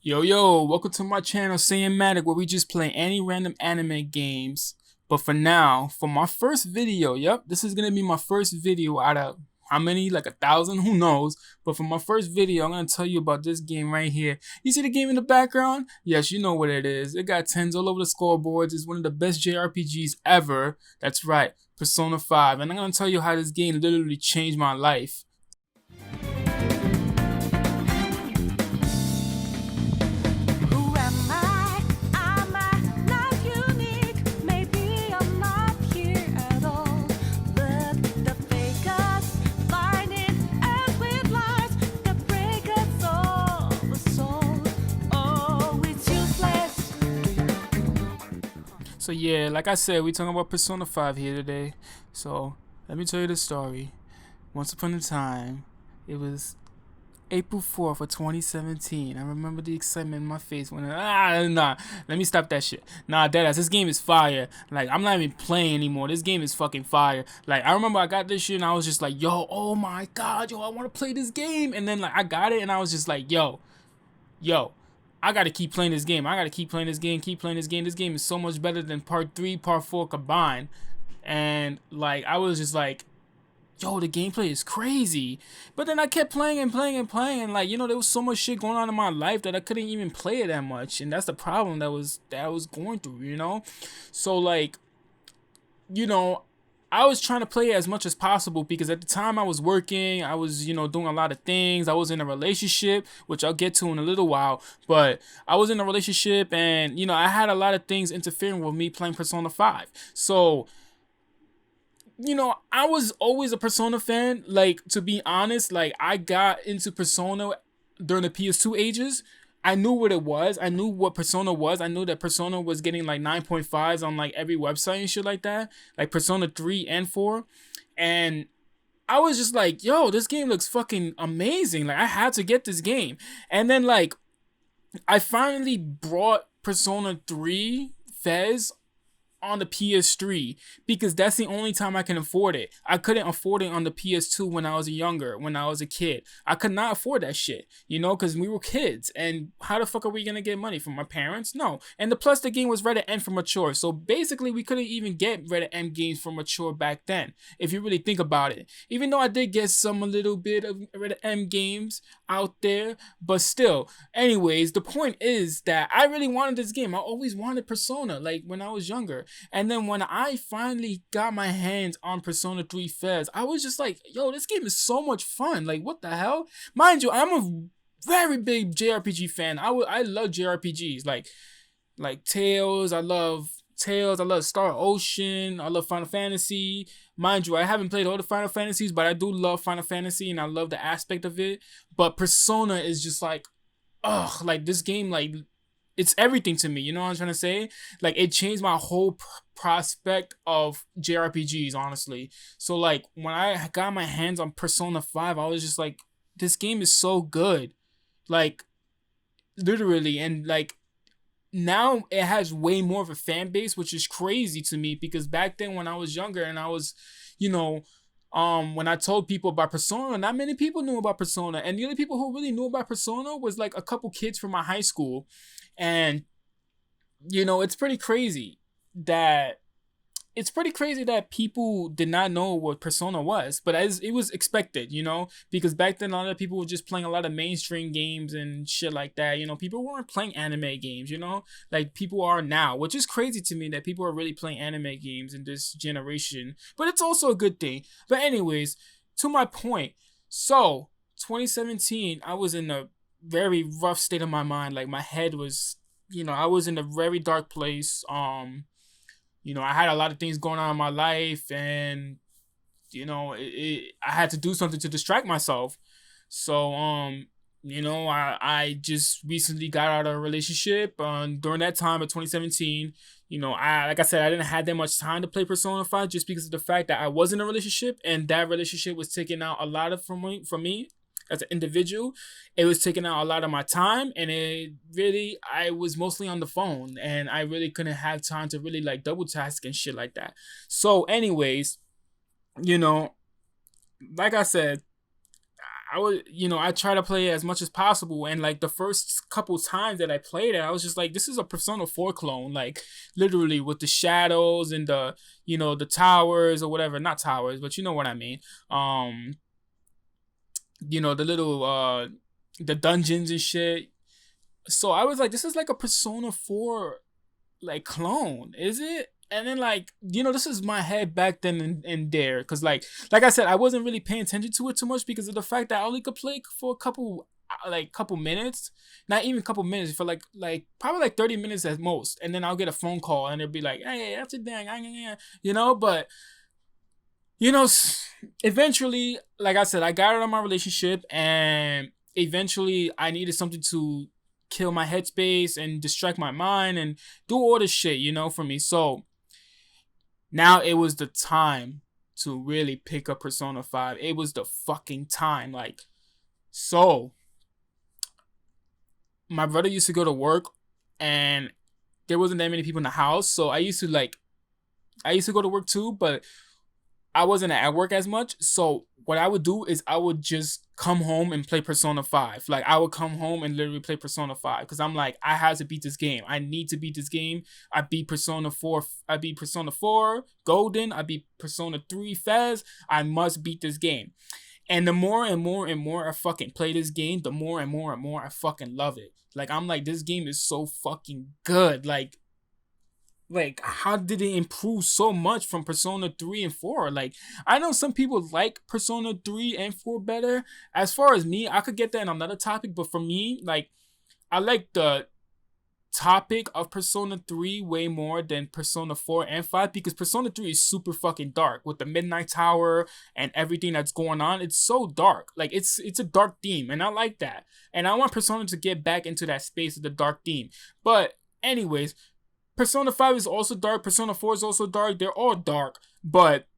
Yo, welcome to my channel, Cinematic, where we just play any random anime games. But for now, for my first video, this is gonna be my first video out of how many? Like 1,000? Who knows? But for my first video, I'm gonna tell you about this game right here. You see the game in the background? Yes, you know what it is. It got 10s all over the scoreboards. It's one of the best JRPGs ever. That's right, Persona 5. And I'm gonna tell you how this game literally changed my life. Who am I? Am I not unique? Maybe I'm not here at all. But the fakers find it and with lies that break us all the soul. Oh, it's useless. So yeah, like I said, we talking about Persona 5 here today. So let me tell you the story. Once upon a time, it was April 4th of 2017. I remember the excitement in my face when nah, let me stop that shit. Nah, deadass, this game is fire. Like, I'm not even playing anymore. This game is fucking fire. Like, I remember I got this shit and I was just like, yo, oh my god, yo, I want to play this game. And then like I got it and I was just like, yo, I gotta keep playing this game. I gotta keep playing this game, keep playing this game. This game is so much better than part 3, part 4 combined. And like I was just like, yo, the gameplay is crazy. But then I kept playing and playing and playing, and like, there was so much shit going on in my life that I couldn't even play it that much. And that's the problem that I was going through. So like, you know, I was trying to play it as much as possible because at the time I was working, I was, doing a lot of things. I was in a relationship, which I'll get to in a little while, but I was in a relationship and, I had a lot of things interfering with me playing Persona 5. So, I was always a Persona fan. Like, to be honest, like, I got into Persona during the PS2 ages. I knew what it was. I knew what Persona was. I knew that Persona was getting like 9.5s on like every website and shit like that. Like Persona 3 and 4. And I was just like, yo, this game looks fucking amazing. Like, I had to get this game. And then, like, I finally brought Persona 3 Fez on the PS3 because that's the only time I can afford it. I couldn't afford it on the PS2 when I was when I was a kid. I could not afford that shit, because we were kids. And how the fuck are we gonna get money from my parents? No. And plus the game was rated M for mature. So basically we couldn't even get rated M games for mature back then, if you really think about it. Even though I did get a little bit of rated M games out there, but still. Anyways, the point is that I really wanted this game. I always wanted Persona, like when I was younger. And then when I finally got my hands on Persona 3 Fez, I was just like, yo, this game is so much fun. Like, what the hell? Mind you, I'm a very big JRPG fan. I love JRPGs. Like Tales, I love Tales, I love Star Ocean, I love Final Fantasy. Mind you, I haven't played all the Final Fantasies, but I do love Final Fantasy and I love the aspect of it. But Persona is just like, ugh, like this game, like, it's everything to me. You know what I'm trying to say? Like, it changed my whole prospect of JRPGs, honestly. So like when I got my hands on Persona 5, I was just like, this game is so good. Like, literally. And like, now it has way more of a fan base, which is crazy to me because back then when I was younger and I was, you know, when I told people about Persona, not many people knew about Persona. And the only people who really knew about Persona was like a couple kids from my high school. And it's pretty crazy that people did not know what Persona was, but as it was expected, because back then a lot of people were just playing a lot of mainstream games and shit like that. People weren't playing anime games, like people are now, which is crazy to me that people are really playing anime games in this generation. But it's also a good thing. But anyways, to my point, so 2017, I was in a very rough state of my mind. Like my head was, I was in a very dark place. I had a lot of things going on in my life, and I had to do something to distract myself. So I just recently got out of a relationship. During that time of 2017, like I said, I didn't have that much time to play Persona 5 just because of the fact that I was in a relationship, and that relationship was taking out a lot of from me as an individual. It was taking out a lot of my time, and I was mostly on the phone, and I really couldn't have time to really like double task and shit like that. So anyways, like I said, I would, I try to play it as much as possible. And like the first couple times that I played it, I was just like, this is a Persona 4 clone, like literally with the shadows and the towers or whatever, not towers, but you know what I mean. The little, the dungeons and shit. So I was like, this is like a Persona 4 like clone, is it? And then like, this is my head back then and there, because like I said, I wasn't really paying attention to it too much because of the fact that I only could play for a couple minutes, not even a couple minutes, for like probably like 30 minutes at most, and then I'll get a phone call and it'll be like, hey, that's a dang, but eventually, like I said, I got out of my relationship, and eventually I needed something to kill my headspace and distract my mind and do all this shit, for me. So now it was the time to really pick up Persona 5. It was the fucking time. Like, so my brother used to go to work and there wasn't that many people in the house. So I used to go to work too, but I wasn't at work as much. So what I would do is I would just come home and play Persona 5. Like, I would come home and literally play Persona 5 because I'm like, I have to beat this game. I need to beat this game. I beat Persona 4. I beat Persona 4 Golden. I beat Persona 3 Fez. I must beat this game. And the more and more and more I fucking play this game, the more and more and more I fucking love it. Like, I'm like, this game is so fucking good. Like, how did it improve so much from Persona 3 and 4? Like, I know some people like Persona 3 and 4 better. As far as me, I could get that in another topic, but for me, like, I like the topic of Persona 3 way more than Persona 4 and 5 because Persona 3 is super fucking dark with the Midnight Tower and everything that's going on. It's so dark. Like, it's a dark theme, and I like that. And I want Persona to get back into that space of the dark theme. But anyways, Persona 5 is also dark. Persona 4 is also dark. They're all dark. But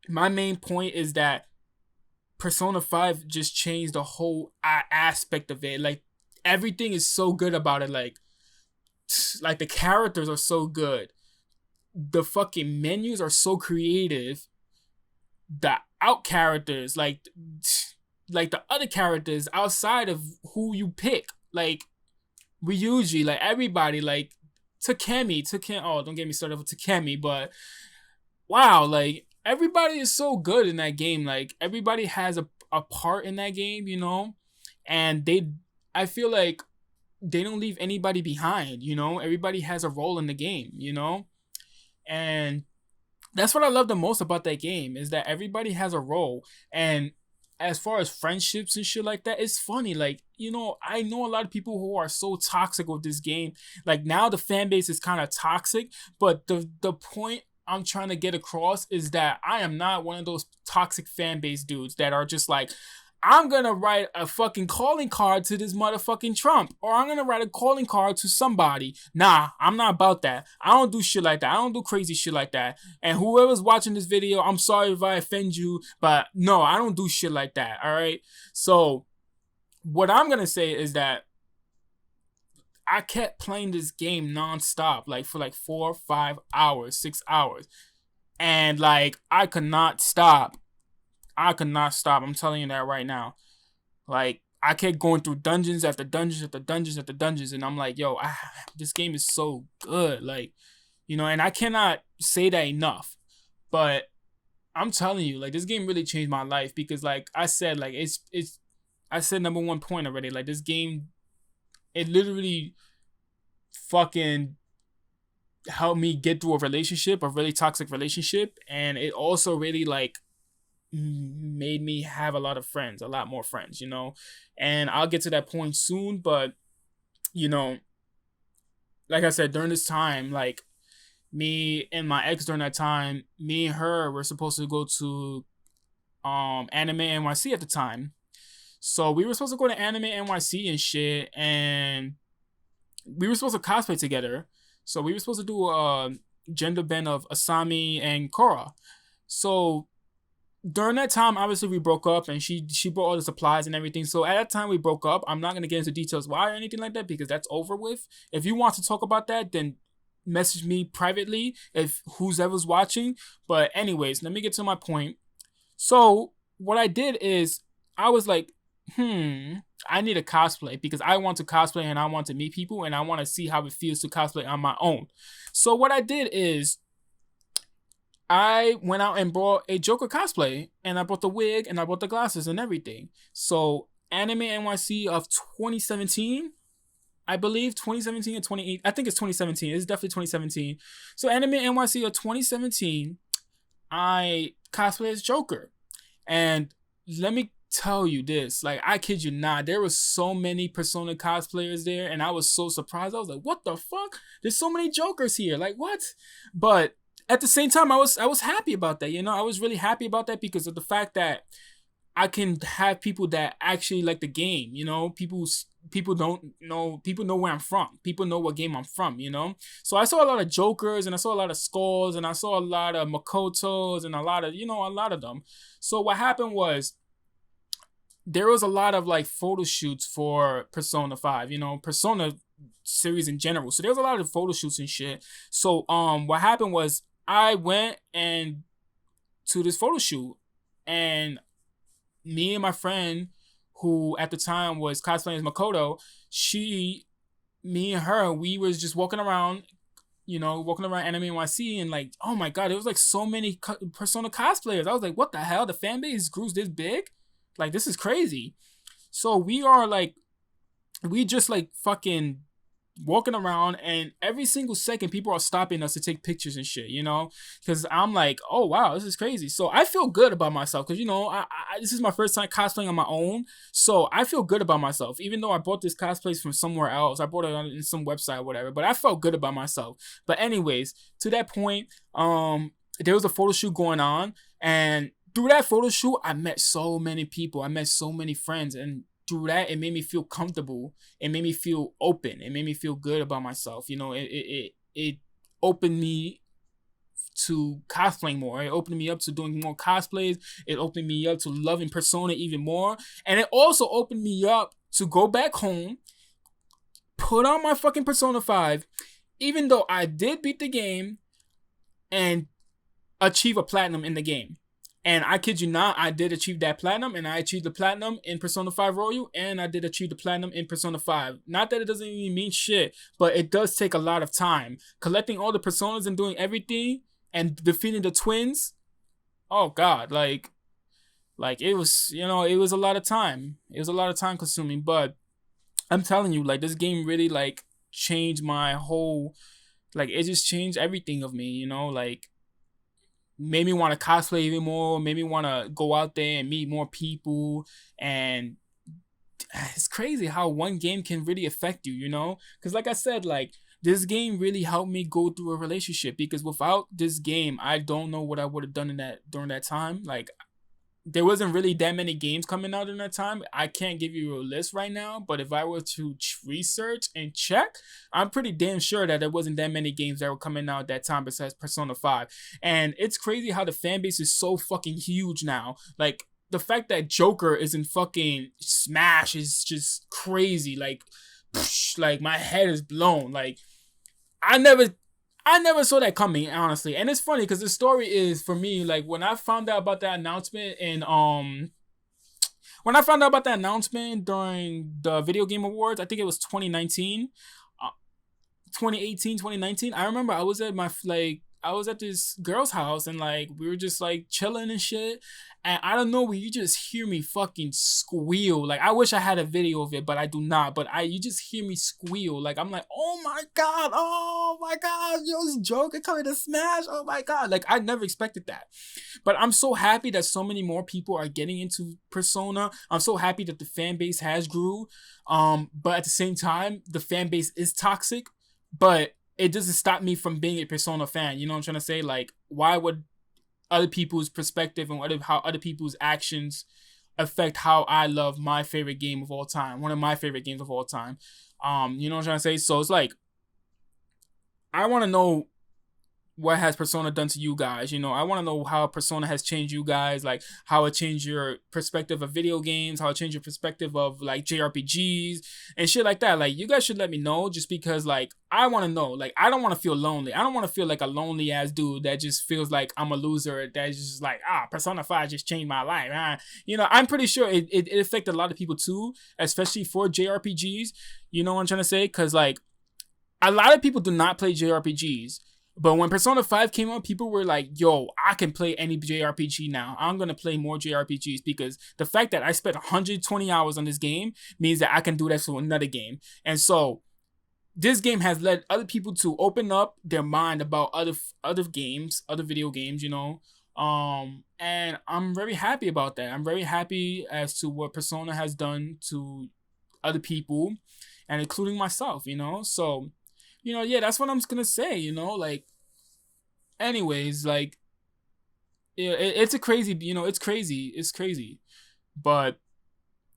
my main point is that Persona 5 just changed the whole aspect of it. Like, everything is so good about it. Like the characters are so good. The fucking menus are so creative. The out characters, like the other characters outside of who you pick. Like, Ryuji, like everybody, like Takemi, oh, don't get me started with Takemi, but wow, like everybody is so good in that game. Like, everybody has a part in that game, and I feel like they don't leave anybody behind, everybody has a role in the game, and that's what I love the most about that game is that everybody has a role. And as far as friendships and shit like that, it's funny. Like, I know a lot of people who are so toxic with this game. Like, now the fan base is kind of toxic, but the point I'm trying to get across is that I am not one of those toxic fan base dudes that are just like, I'm gonna write a fucking calling card to this motherfucking Trump, or I'm gonna write a calling card to somebody. Nah, I'm not about that. I don't do shit like that. I don't do crazy shit like that. And whoever's watching this video, I'm sorry if I offend you, but no, I don't do shit like that, alright? So, what I'm gonna say is that I kept playing this game nonstop, like for like 4, 5 hours, 6 hours. And like, I could not stop. I'm telling you that right now. Like, I kept going through dungeons after dungeons after dungeons after dungeons, and I'm like, yo, this game is so good. Like, and I cannot say that enough. But I'm telling you, like, this game really changed my life because, like I said, like, I said number one point already. Like, this game, it literally fucking helped me get through a really toxic relationship, and it also really, like, made me have a lot more friends, and I'll get to that point soon. But like I said, during this time, like, me and my ex, during that time, me and her were supposed to go to Anime NYC at the time. So we were supposed to go to Anime NYC and shit, and we were supposed to cosplay together. So we were supposed to do a gender bend of Asami and Korra. So during that time, obviously, we broke up, and she brought all the supplies and everything. So at that time, we broke up. I'm not going to get into details why or anything like that because that's over with. If you want to talk about that, then message me privately if who's ever's watching. But anyways, let me get to my point. So what I did is I was like, I need a cosplay because I want to cosplay and I want to meet people and I want to see how it feels to cosplay on my own. So what I did is I went out and bought a Joker cosplay and I bought the wig and I bought the glasses and everything. So Anime NYC of 2017, I believe 2017 or 28. I think it's 2017. It's definitely 2017. So Anime NYC of 2017, I cosplay as Joker. And let me tell you this, like, I kid you not, there were so many Persona cosplayers there and I was so surprised. I was like, what the fuck? There's so many Jokers here. Like, what? But at the same time, I was happy about that. You know, I was really happy about that because of the fact that I can have people that actually like the game. You know, people don't know, people know where I'm from. People know what game I'm from. You know, so I saw a lot of Jokers and I saw a lot of Skulls and I saw a lot of Makotos and a lot of them. So what happened was, there was a lot of like photo shoots for Persona 5, you know, Persona series in general. So there was a lot of photo shoots and shit. So what happened was I went and to this photo shoot, and me and my friend, who at the time was cosplaying as Makoto, me and her, we was just walking around, you know, walking around Anime NYC, and like, oh my god, there was like so many Persona cosplayers. I was like, what the hell? The fan base grew this big? Like, this is crazy. So we just like fucking walking around, and every single second people are stopping us to take pictures and shit, you know, because I'm like, oh wow, this is crazy. So I feel good about myself because, you know, I this is my first time cosplaying on my own, so I feel good about myself. Even though I bought this cosplays from somewhere else, I bought it on in some website or whatever, but I felt good about myself. But anyways, to that point, there was a photo shoot going on, and through that photo shoot, I met so many people. I met so many friends, and through that, it made me feel comfortable. It made me feel open. It made me feel good about myself. You know, it opened me to cosplaying more. It opened me up to doing more cosplays. It opened me up to loving Persona even more. And it also opened me up to go back home, put on my fucking Persona 5, even though I did beat the game and achieve a platinum in the game. And I kid you not, I did achieve that platinum, and I achieved the platinum in Persona 5 Royal, and I did achieve the platinum in Persona 5. Not that it doesn't even mean shit, but it does take a lot of time. Collecting all the Personas and doing everything, and defeating the twins, oh god, like it was, you know, it was a lot of time. It was a lot of time consuming, but I'm telling you, like, this game really, like, changed my whole, like, it just changed everything of me, you know, like, made me want to cosplay even more, made me want to go out there and meet more people. And it's crazy how one game can really affect you, you know? Because like I said, like, this game really helped me go through a relationship, because without this game, I don't know what I would have done during that time. Like, there wasn't really that many games coming out in that time. I can't give you a list right now, but if I were to research and check, I'm pretty damn sure that there wasn't that many games that were coming out at that time besides Persona 5. And it's crazy how the fan base is so fucking huge now. Like, the fact that Joker is in fucking Smash is just crazy. Like, like, my head is blown. Like, I never saw that coming, honestly. And it's funny because the story is, for me, like, when I found out about that announcement during the Video Game Awards, I think it was 2019, 2018, 2019. I remember I was at this girl's house, and like, we were just like chilling and shit. And I don't know, you just hear me fucking squeal. Like, I wish I had a video of it, but I do not. But you just hear me squeal. Like, I'm like, oh my god, yo, this Joker coming to Smash. Oh my god. Like, I never expected that. But I'm so happy that so many more people are getting into Persona. I'm so happy that the fan base has grew. But at the same time, the fan base is toxic. But it doesn't stop me from being a Persona fan. You know what I'm trying to say? Like, why would other people's perspective and how other people's actions affect how I love my favorite game of all time, one of my favorite games of all time? You know what I'm trying to say? So it's like, I want to know what has Persona done to you guys. You know, I want to know how Persona has changed you guys, like how it changed your perspective of video games, how it changed your perspective of like JRPGs and shit like that. Like, you guys should let me know, just because like I want to know. Like, I don't want to feel lonely. I don't want to feel like a lonely ass dude that just feels like I'm a loser, that's just like, Persona 5 just changed my life. You know, I'm pretty sure it affected a lot of people too, especially for JRPGs. You know what I'm trying to say? Because like a lot of people do not play JRPGs. But when Persona 5 came out, people were like, yo, I can play any JRPG now. I'm going to play more JRPGs, because the fact that I spent 120 hours on this game means that I can do that to another game. And so this game has led other people to open up their mind about other games, other video games, you know. And I'm very happy about that. I'm very happy as to what Persona has done to other people, and including myself, you know. So, you know, yeah, that's what I'm just gonna say, you know, like, anyways, like, yeah, it's a crazy, you know, it's crazy, but,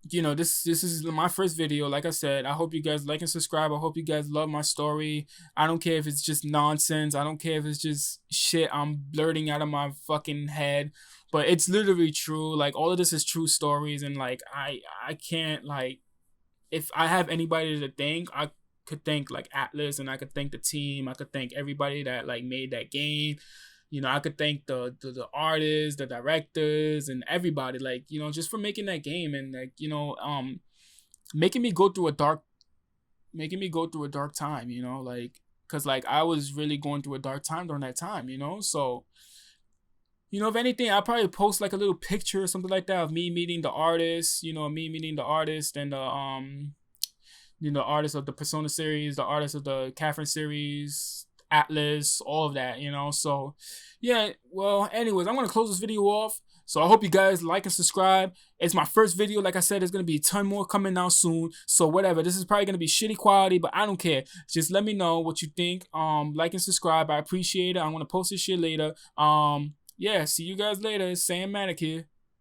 you know, this is my first video. Like I said, I hope you guys like and subscribe. I hope you guys love my story. I don't care if it's just nonsense. I don't care if it's just shit I'm blurting out of my fucking head, but it's literally true. Like, all of this is true stories, and like, I can't, like, if I have anybody to thank, I could thank like Atlus, and I could thank the team. I could thank everybody that like made that game. You know, I could thank the artists, the directors, and everybody, like, you know, just for making that game, and like, you know, making me go through a dark time, you know, like, cause like I was really going through a dark time during that time, you know. So, you know, if anything, I'll probably post like a little picture or something like that of me meeting the artist, you know, me meeting the artist and the you know, artists of the Persona series, the artists of the Catherine series, Atlus, all of that, you know. So, yeah, well, anyways, I'm going to close this video off. So I hope you guys like and subscribe. It's my first video. Like I said, there's going to be a ton more coming out soon. So whatever. This is probably going to be shitty quality, but I don't care. Just let me know what you think. Like and subscribe. I appreciate it. I'm going to post this shit later. Yeah, see you guys later. It's Sam Manic here.